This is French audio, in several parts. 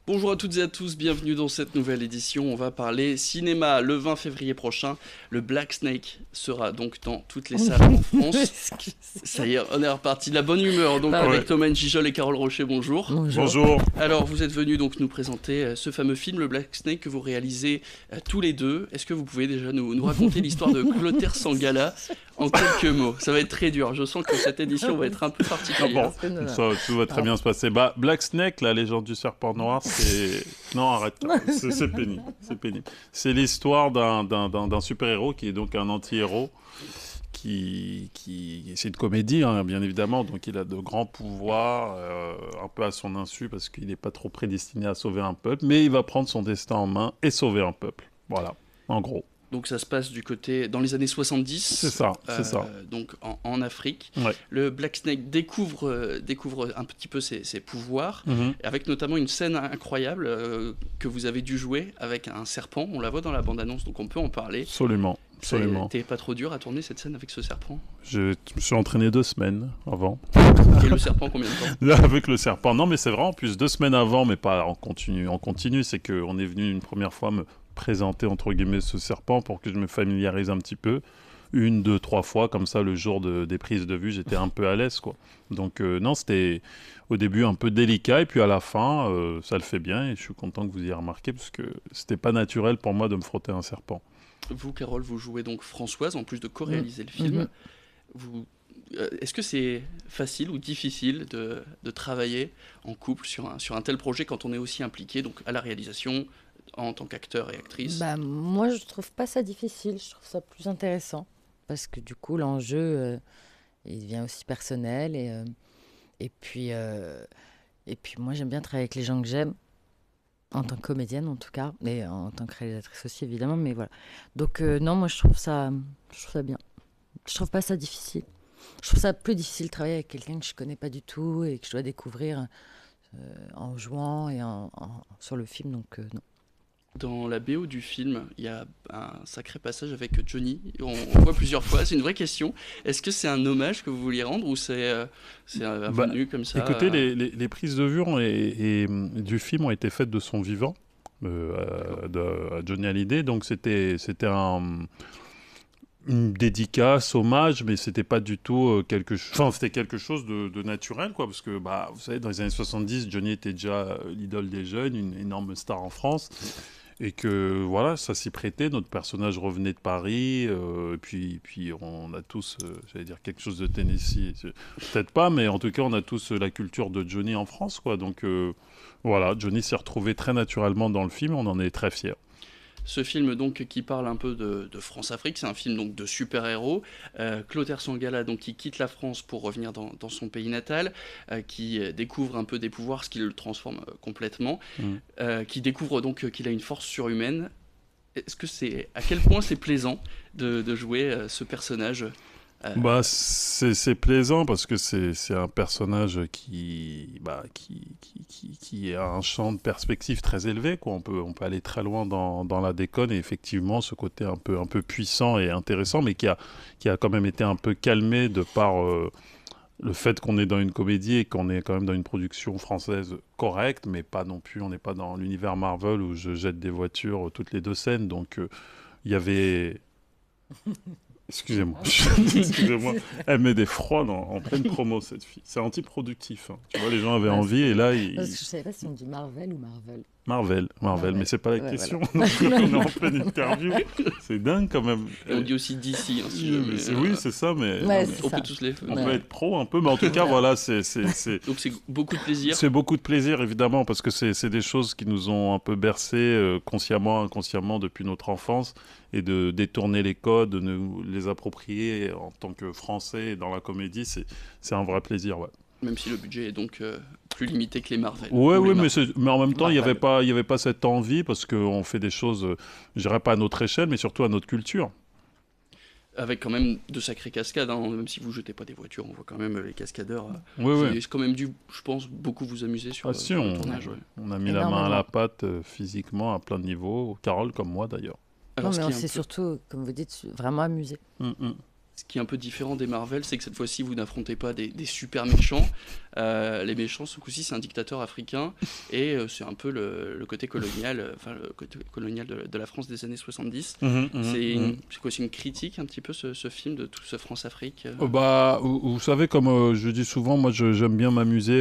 Bonjour à toutes et à tous, bienvenue dans cette nouvelle édition. On va parler cinéma le 20 février prochain. Le Black Snake sera donc dans toutes les salles en France. Ça y est, on est reparti de la bonne humeur donc Bah avec Thomas Gijol et Carole Rocher, bonjour. Bonjour. Alors vous êtes venus donc nous présenter ce fameux film, le Black Snake, que vous réalisez tous les deux. Est-ce que vous pouvez déjà nous raconter l'histoire de Clotaire Sangala en quelques mots? Ça va être très dur, je sens que cette édition va être un peu particulière. Ça, tout va très bien se passer. Black Snake, la légende du serpent noir, c'est... Non, arrête, c'est pénible, c'est pénible. C'est l'histoire d'un super-héros qui est donc un anti-héros, c'est une comédie, hein, bien évidemment, donc il a de grands pouvoirs, un peu à son insu, parce qu'il n'est pas trop prédestiné à sauver un peuple, mais il va prendre son destin en main et sauver un peuple. Voilà, en gros. Donc ça se passe du côté dans les années 70. C'est ça, c'est ça. Donc en Afrique. Ouais. Le Black Snake découvre un petit peu ses pouvoirs, avec notamment une scène incroyable que vous avez dû jouer avec un serpent. On la voit dans la bande-annonce, donc on peut en parler. Absolument. C'était pas trop dur à tourner cette scène avec ce serpent? Je me suis entraîné 2 semaines avant. Et le serpent, combien de temps? Là, avec le serpent. Non, mais c'est vrai, en plus, 2 semaines avant, mais pas en continu. En continu, c'est qu'on est venu une première fois me présenter, entre guillemets, ce serpent pour que je me familiarise un petit peu. 1, 2, 3 fois, comme ça, le jour des prises de vue, j'étais un peu à l'aise, quoi. Donc, non, c'était au début un peu délicat, et puis à la fin, ça le fait bien, et je suis content que vous ayez remarqué, parce que c'était pas naturel pour moi de me frotter un serpent. Vous, Carole, vous jouez donc Françoise, en plus de co-réaliser le film. Est-ce que c'est facile ou difficile de travailler en couple sur un tel projet quand on est aussi impliqué donc, à la réalisation en tant qu'acteur et actrice? Moi, je trouve pas ça difficile, je trouve ça plus intéressant. Parce que du coup, l'enjeu, il devient aussi personnel. Et puis moi, j'aime bien travailler avec les gens que j'aime, en tant que comédienne en tout cas, et en tant que réalisatrice aussi, évidemment. Mais voilà. Donc, non, moi, je trouve ça bien. Je trouve pas ça difficile. Je trouve ça plus difficile de travailler avec quelqu'un que je connais pas du tout et que je dois découvrir en jouant et sur le film. Donc, non. Dans la BO du film, il y a un sacré passage avec Johnny. On voit plusieurs fois. C'est une vraie question. Est-ce que c'est un hommage que vous vouliez rendre ou c'est venu comme ça? Écoutez, les prises de vue du film ont été faites de son vivant, à Johnny Hallyday. Donc c'était une dédicace, hommage, mais c'était pas du tout c'était quelque chose de naturel, quoi, parce que, vous savez, dans les années 70, Johnny était déjà l'idole des jeunes, une énorme star en France, et que, voilà, ça s'y prêtait, notre personnage revenait de Paris, et puis on a tous, j'allais dire quelque chose de Tennessee, peut-être pas, mais en tout cas, on a tous la culture de Johnny en France, quoi, donc, voilà, Johnny s'est retrouvé très naturellement dans le film, on en est très fiers. Ce film donc qui parle un peu de France-Afrique, c'est un film donc de super-héros. Clotaire Sangala donc qui quitte la France pour revenir dans son pays natal, qui découvre un peu des pouvoirs, ce qui le transforme complètement, qui découvre donc qu'il a une force surhumaine. À quel point c'est plaisant de jouer ce personnage? C'est plaisant parce que c'est un personnage qui a un champ de perspective très élevé, quoi. On peut aller très loin dans la déconne, et effectivement ce côté un peu puissant et intéressant, mais qui a quand même été un peu calmé de par le fait qu'on est dans une comédie et qu'on est quand même dans une production française correcte, mais pas non plus, on n'est pas dans l'univers Marvel où je jette des voitures toutes les 2 scènes, donc il y avait... Excusez-moi. Excusez-moi. Elle met des froids en pleine promo, cette fille. C'est antiproductif, hein. Tu vois, les gens avaient envie, et là... Parce que je savais pas si on dit Marvel ou Marvel. Marvel, mais c'est pas la question. Voilà. Donc, on est en pleine interview. C'est dingue, quand même. On dit aussi d'ici, hein, si Oui, c'est ça, mais... On peut tous les... On peut être pro un peu, mais en tout cas, voilà, c'est... Donc c'est beaucoup de plaisir. C'est beaucoup de plaisir, évidemment, parce que c'est des choses qui nous ont un peu bercés consciemment, inconsciemment, depuis notre enfance, et de détourner les codes, de nous les approprier en tant que Français dans la comédie, c'est un vrai plaisir, ouais. Même si le budget est donc plus limité que les Marvel. Oui, mais en même temps, il n'y avait pas cette envie, parce qu'on fait des choses, je dirais pas à notre échelle, mais surtout à notre culture. Avec quand même de sacrées cascades, hein. Même si vous jetez pas des voitures, on voit quand même les cascadeurs. Oui. C'est quand même dû, je pense, beaucoup vous amuser sur le tournage. Ouais. On a mis la main à la pâte physiquement à plein de niveaux, Carole comme moi d'ailleurs. Non, mais on s'est surtout, comme vous dites, vraiment amusé. ce qui est un peu différent des Marvel, c'est que cette fois-ci, vous n'affrontez pas des super méchants. Les méchants, ce coup-ci, c'est un dictateur africain, et c'est un peu le côté colonial, le côté colonial de la France des années 70. C'est quoi, c'est une critique un petit peu, ce film, de tout ce France-Afrique Vous savez, comme je dis souvent, moi j'aime bien m'amuser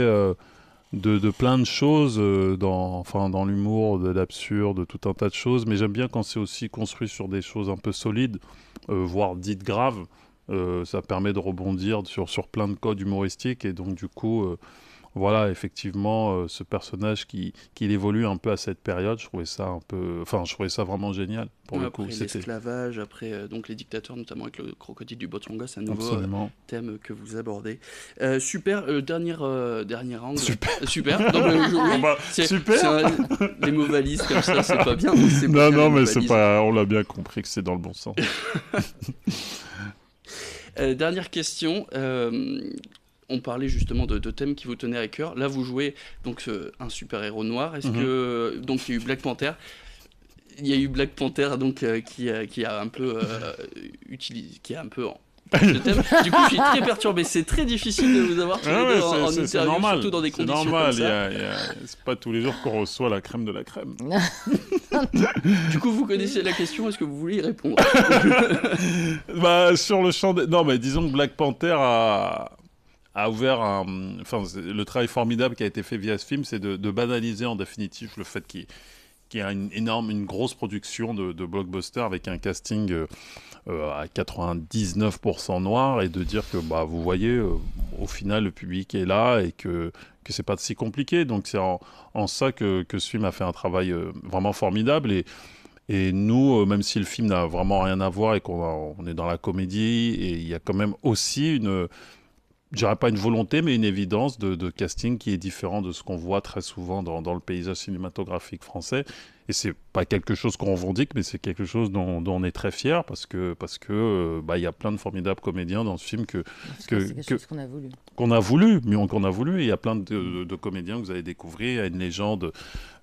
de plein de choses, dans l'humour, de l'absurde, de tout un tas de choses, mais j'aime bien quand c'est aussi construit sur des choses un peu solides, voire dites graves. Ça permet de rebondir sur plein de codes humoristiques, et donc du coup, voilà, effectivement, ce personnage qui évolue un peu à cette période, je trouvais ça vraiment génial pour le coup. Après l'esclavage, après donc les dictateurs, notamment avec le crocodile du Botswana, c'est un nouveau thème que vous abordez. Super, dernier angle. Super. Super. Les mots valises comme ça, c'est pas bien. Mais c'est pas. On l'a bien compris que c'est dans le bon sens. Dernière question. On parlait justement de thèmes qui vous tenaient à cœur. Là, vous jouez donc un super-héros noir. Est-ce que donc il y a eu Black Panther. Il y a eu Black Panther donc qui a un peu utilisé, qui a un peu le thème. Du coup, je suis très perturbé. C'est très difficile de vous avoir tous les deux en interview, normal, surtout dans des conditions comme ça. C'est pas tous les jours qu'on reçoit la crème de la crème. Du coup, vous connaissez la question. Est-ce que vous voulez y répondre? Sur le champ non, mais disons que Black Panther a ouvert le travail formidable qui a été fait via ce film, c'est de banaliser en définitif le fait qu'il y a une grosse production de blockbuster avec un casting à 99% noir, et de dire que vous voyez, au final le public est là et que c'est pas si compliqué. Donc c'est en ça que ce film a fait un travail vraiment formidable, et nous, même si le film n'a vraiment rien à voir et qu'on est dans la comédie, et il y a quand même aussi je dirais pas une volonté, mais une évidence de casting qui est différent de ce qu'on voit très souvent dans le paysage cinématographique français. Et c'est pas quelque chose qu'on revendique, mais c'est quelque chose dont on est très fier, parce que il y a plein de formidables comédiens dans ce film c'est quelque chose qu'on a voulu. Qu'on a voulu, et il y a plein de comédiens que vous allez découvrir. Il y a une légende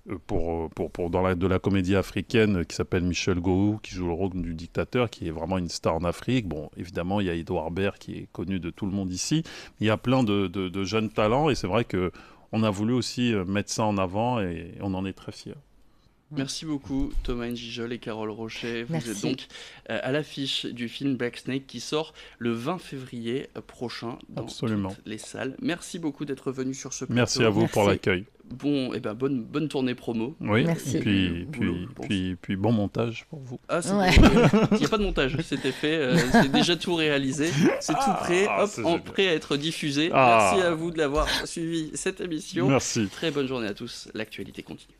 de la comédie africaine qui s'appelle Michel Gou, qui joue le rôle du dictateur, qui est vraiment une star en Afrique. Bon, évidemment, il y a Edouard Baird qui est connu de tout le monde ici. Il y a plein de jeunes talents, et c'est vrai qu'on a voulu aussi mettre ça en avant, et on en est très fiers. Merci beaucoup Thomas N'Gijol et Carole Rochet. Vous êtes donc à l'affiche du film Black Snake qui sort le 20 février prochain dans toutes les salles. Merci beaucoup d'être venu sur ce plateau. Merci à vous pour l'accueil. Bonne tournée promo. Oui, merci. Puis bon montage pour vous. Il n'y a pas de montage, c'était fait, c'est déjà tout réalisé, c'est tout prêt, prêt à être diffusé. Merci à vous de l'avoir suivi cette émission. Merci. Très bonne journée à tous, l'actualité continue.